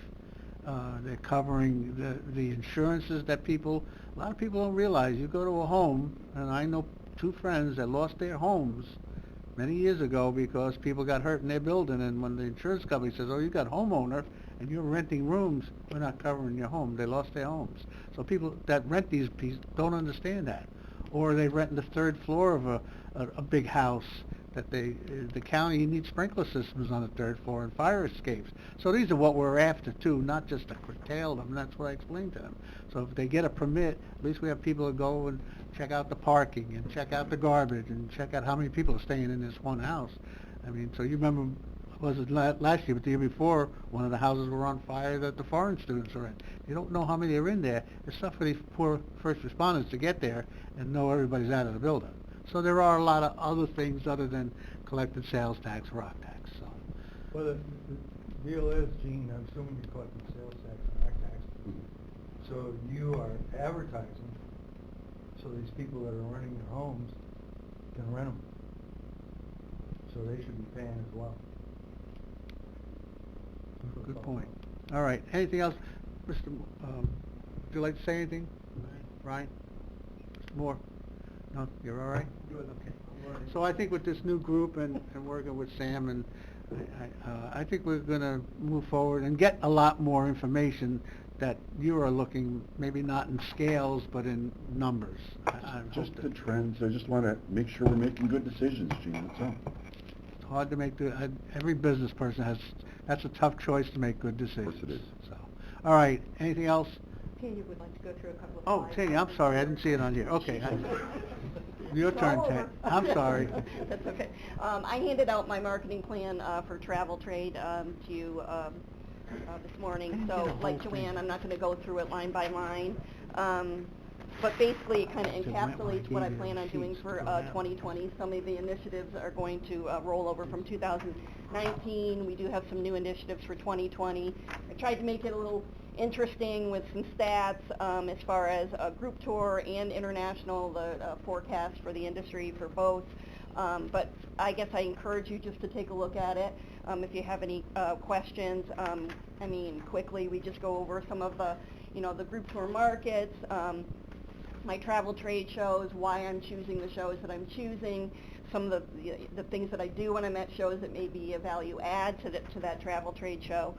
They're covering the insurances that a lot of people don't realize. You go to a home, and I know 2 friends that lost their homes many years ago because people got hurt in their building, and when the insurance company says, oh, you got homeowner, and you're renting rooms, we're not covering your home, they lost their homes. So people that rent these pieces don't understand that. Or they rent the third floor of a big house that the county needs sprinkler systems on the third floor and fire escapes. So these are what we're after too, not just to curtail them, and that's what I explained to them. So if they get a permit, at least we have people that go and check out the parking and check out the garbage and check out how many people are staying in this one house. I mean, so you remember, was it last year, but the year before, one of the houses were on fire that the foreign students are in. You don't know how many are in there. It's tough for these poor first responders to get there and know everybody's out of the building. So there are a lot of other things other than collected sales tax, rock tax, so. Well, the deal is, Gene, I'm assuming you're collecting sales tax and act tax. So you are advertising, so these people that are renting their homes can rent them. So they should be paying as well. Good point. All right, anything else? Mr. Would you like to say anything? Ryan? Mr. Moore? No, you're all right? Good. Okay. So I think with this new group and working with Sam, and I think we're going to move forward and get a lot more information that you are looking, maybe not in scales, but in numbers. Just the trends, I just want to make sure we're making good decisions, Gene, that's all. It's hard to make every business person that's a tough choice to make good decisions. Of course it is. So, all right, anything else? Tanya would like to go through a couple of Oh, slides. Tanya, I'm sorry, I didn't see it on here. Okay. Your turn, All Tanya. over. I'm sorry. That's okay. I handed out my marketing plan for travel trade to you this morning. didn't So, get a whole like thing. Joanne, I'm not going to go through it line by line. But basically, it kind of It went when I encapsulates what I gave you plan the on doing sheets for to go out. 2020. Some of the initiatives are going to roll over from 2019. We do have some new initiatives for 2020. I tried to make it a little interesting with some stats as far as group tour and international, the forecast for the industry for both. But I guess I encourage you just to take a look at it. If you have any questions, I mean, quickly, we just go over some of the, the group tour markets, my travel trade shows, why I'm choosing the shows that I'm choosing, some of the things that I do when I'm at shows that may be a value add to that travel trade show.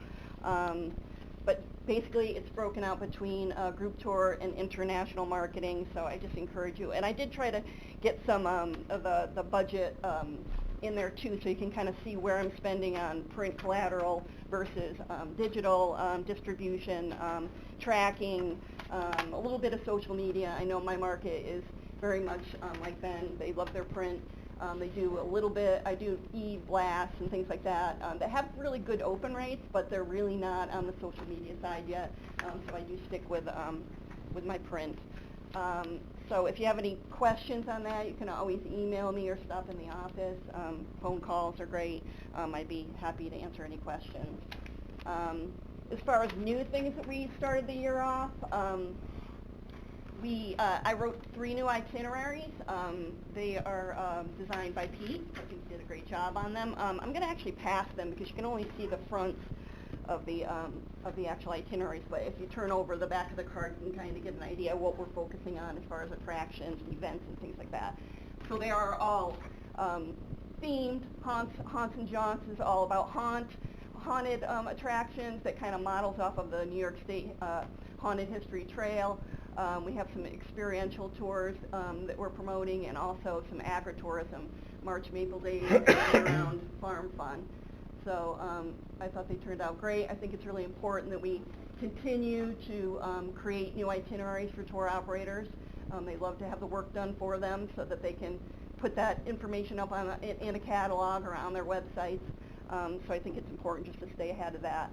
But basically, it's broken out between group tour and international marketing, so I just encourage you. And I did try to get some of the budget in there too, so you can kind of see where I'm spending on print collateral versus digital distribution, tracking, a little bit of social media. I know my market is very much like Ben. They love their print. They do a little bit, I do e-blasts and things like that that have really good open rates, but they're really not on the social media side yet, so I do stick with my print. So if you have any questions on that, you can always email me or stop in the office. Phone calls are great. I'd be happy to answer any questions. As far as new things that we started the year off, I wrote 3 new itineraries. They are designed by Pete. I think he did a great job on them. I'm going to actually pass them because you can only see the fronts of the actual itineraries. But if you turn over the back of the card, you can kind of get an idea of what we're focusing on as far as attractions and events and things like that. So they are all themed. Haunts and Jaunts is all about haunted attractions that kind of models off of the New York State Haunted History Trail. We have some experiential tours that we're promoting, and also some agritourism, March Maple Days, year-round farm fun. So I thought they turned out great. I think it's really important that we continue to create new itineraries for tour operators. They love to have the work done for them so that they can put that information up in a catalog or on their websites. So I think it's important just to stay ahead of that.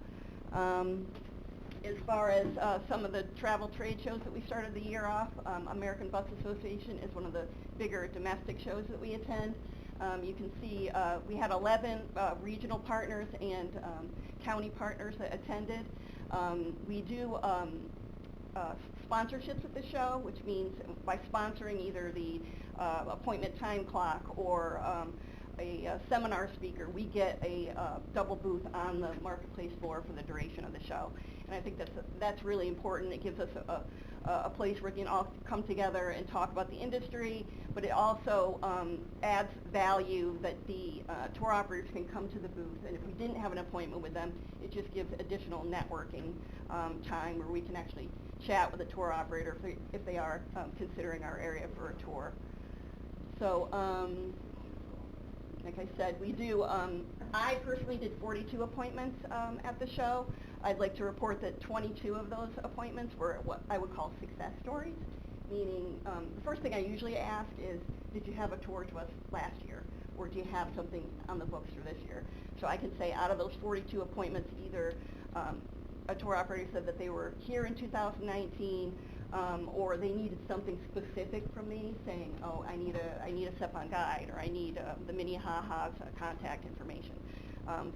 As far as some of the travel trade shows that we started the year off, American Bus Association is one of the bigger domestic shows that we attend. You can see we had 11 regional partners and county partners that attended. We do sponsorships at the show, which means by sponsoring either the appointment time clock or a seminar speaker, we get a double booth on the marketplace floor for the duration of the show. And I think that's really important. It gives us a place where we can all come together and talk about the industry, but it also adds value that the tour operators can come to the booth, and if we didn't have an appointment with them, it just gives additional networking time where we can actually chat with a tour operator if they are considering our area for a tour. So, like I said, we do, I personally did 42 appointments at the show. I'd like to report that 22 of those appointments were what I would call success stories, meaning the first thing I usually ask is, did you have a tour to us last year, or do you have something on the books for this year? So I can say out of those 42 appointments, either a tour operator said that they were here in 2019, or they needed something specific from me, saying, oh, I need a SEPON guide, or I need the Minnehaha's contact information.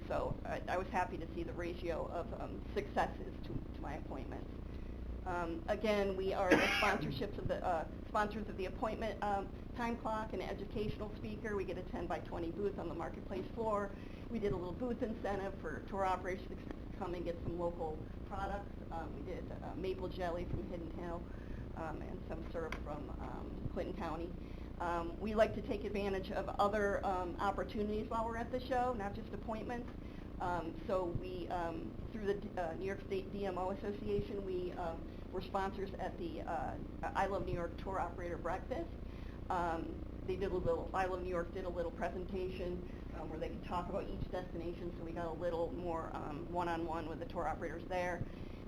So I was happy to see the ratio of successes to my appointments. Again, we are the sponsors of the appointment time clock and educational speaker. We get a 10-by-20 booth on the marketplace floor. We did a little booth incentive for tour operators to come and get some local products. We did maple jelly from Hidden Hill and some syrup from Clinton County. We like to take advantage of other opportunities while we're at the show, not just appointments. So we, through the New York State DMO Association, we were sponsors at the I Love New York Tour Operator Breakfast. They did a little, I Love New York did a little presentation where they could talk about each destination, so we got a little more one-on-one with the tour operators there.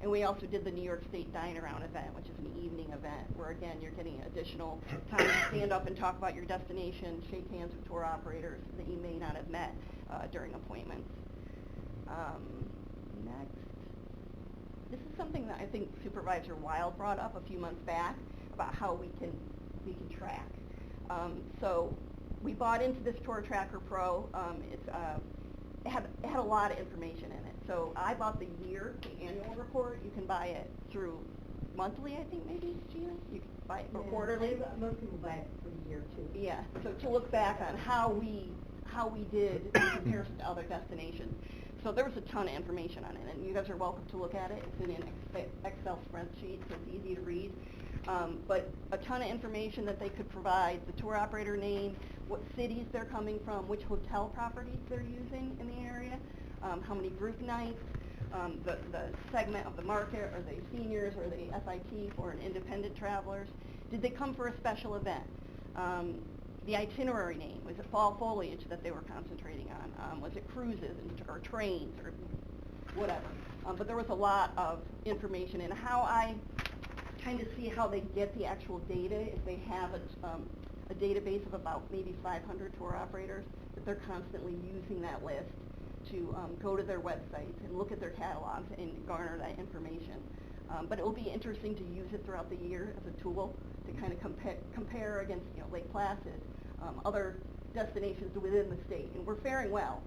And we also did the New York State Dine Around event, which is an evening event where, again, you're getting additional time to stand up and talk about your destination, shake hands with tour operators that you may not have met during appointments. Next. This is something that I think Supervisor Wild brought up a few months back about how we can track. So we bought into this Tour Tracker Pro. It had a lot of information in it. So I bought the annual report. You can buy it through monthly, I think, maybe, Gina? You can buy it, or quarterly? Most people buy it for the year, too. Yeah, so to look back on how we did in comparison to other destinations. So there was a ton of information on it, and you guys are welcome to look at it. It's in an Excel spreadsheet, so it's easy to read. But a ton of information that they could provide, the tour operator name, what cities they're coming from, which hotel properties they're using in the area, how many group nights, the segment of the market, are they seniors, are they FIT or an independent travelers? Did they come for a special event? The itinerary name, was it fall foliage that they were concentrating on? Was it cruises or trains or whatever? But there was a lot of information, and how I kind of see how they get the actual data if they have a database of about maybe 500 tour operators, that they're constantly using that list to go to their websites and look at their catalogs and garner that information. But it will be interesting to use it throughout the year as a tool to kind of compare against, Lake Placid, other destinations within the state, and we're faring well.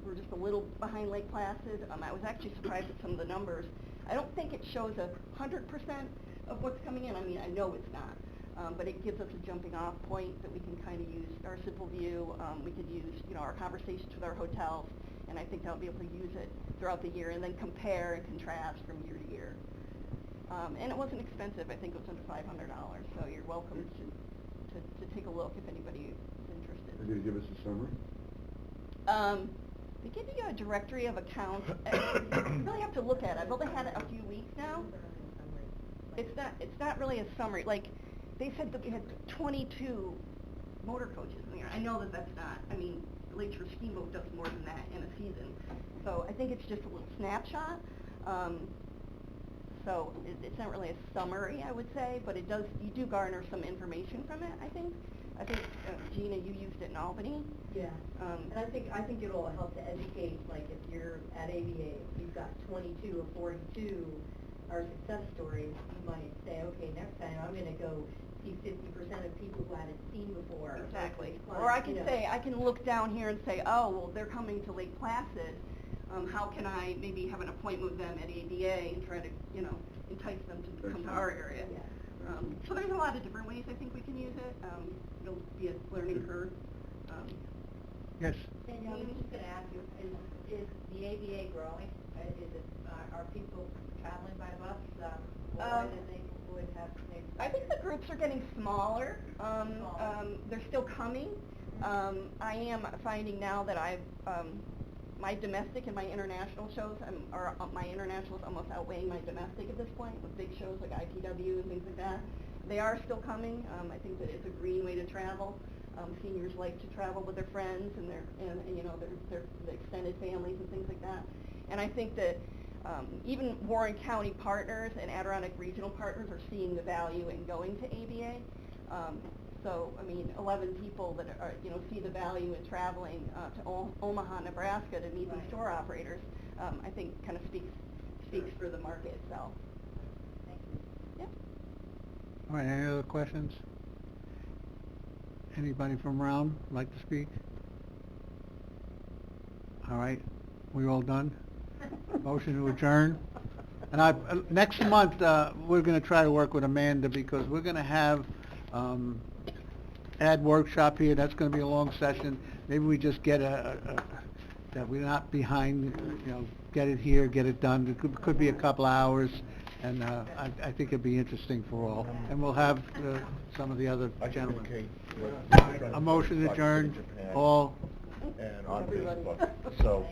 We're just a little behind Lake Placid. I was actually surprised at some of the numbers. I don't think it shows 100% of what's coming in. I mean, I know it's not, but it gives us a jumping off point that we can kind of use our simple view. We could use, our conversations with our hotels, and I think I'll be able to use it throughout the year and then compare and contrast from year to year. And it wasn't expensive. I think it was under $500, so you're welcome to take a look if anybody is interested. Are you going to give us a summary? They give you a directory of accounts. You really have to look at it. I've only had it a few weeks now. It's not really a summary. Like, they said that we had 22 motor coaches in there. I know that that's not. I mean, Lakeshore Steamboat does more than that in a season. So I think it's just a little snapshot. So it's not really a summary, I would say, but you do garner some information from it, I think. Gina, you used it in Albany. Yeah, and I think it'll help to educate, like if you're at AVA, if you've got 22 or 42 are success stories, you might say, okay, next time I'm going to go see 50% of people who I haven't seen before. Exactly. Or I can say, I can look down here and say, oh, well, they're coming to Lake Placid. How can I maybe have an appointment with them at AVA and try to, entice them to come to our area? Yeah. So there's a lot of different ways I think we can use it. It'll be a learning curve. Yes. Danielle, I was just gonna ask you, is the ABA growing? Are people traveling by bus, more than they would have maybe? I think the groups are getting smaller. They're still coming. I am finding now that my domestic and my international shows, my international is almost outweighing my domestic at this point, with big shows like ITW and things like that. They are still coming. I think that it's a green way to travel. Seniors like to travel with their friends and their extended families and things like that. And I think that even Warren County partners and Adirondack regional partners are seeing the value in going to ABA. So, I mean, 11 people that are, see the value in traveling to Omaha, Nebraska to meet some store operators, I think kind of speaks for the market itself. Thank you. Yeah. All right, any other questions? Anybody from around like to speak? All right, we all done? Motion to adjourn? And next month, we're gonna try to work with Amanda because we're gonna have, ad workshop here. That's gonna be a long session. Maybe we just get that we're not behind, get it here, get it done. It could be a couple hours, and I think it'd be interesting for all. And we'll have some of the other gentlemen. A motion adjourned, all. And on Facebook, so